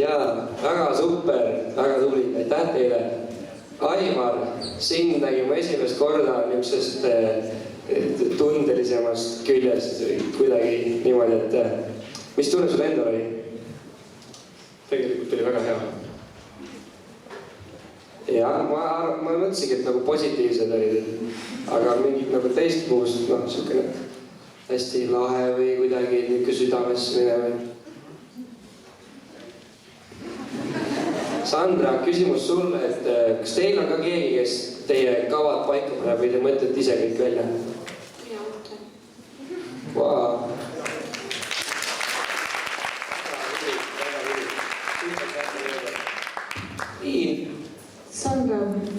Jaa, väga super, väga tubli, aitäh teile. Aivar, sind nägime esimest korda niisugusest tundelisemast küljest kuidagi niimoodi, et mis tunne sul endal oli? Tegelikult oli väga hea. Ja, ma mõtlesingi, et nagu positiivsed olid, aga mingid nagu teistpuust, niisugune hästi lahe või kuidagi niisugune südamesse minev. Sandra, küsimus sulle, et kas teil on ka keegi, kes teie kavad paika paneb või te mõtlete ise kõik välja? Mina mõtlen. Vau. Sandra.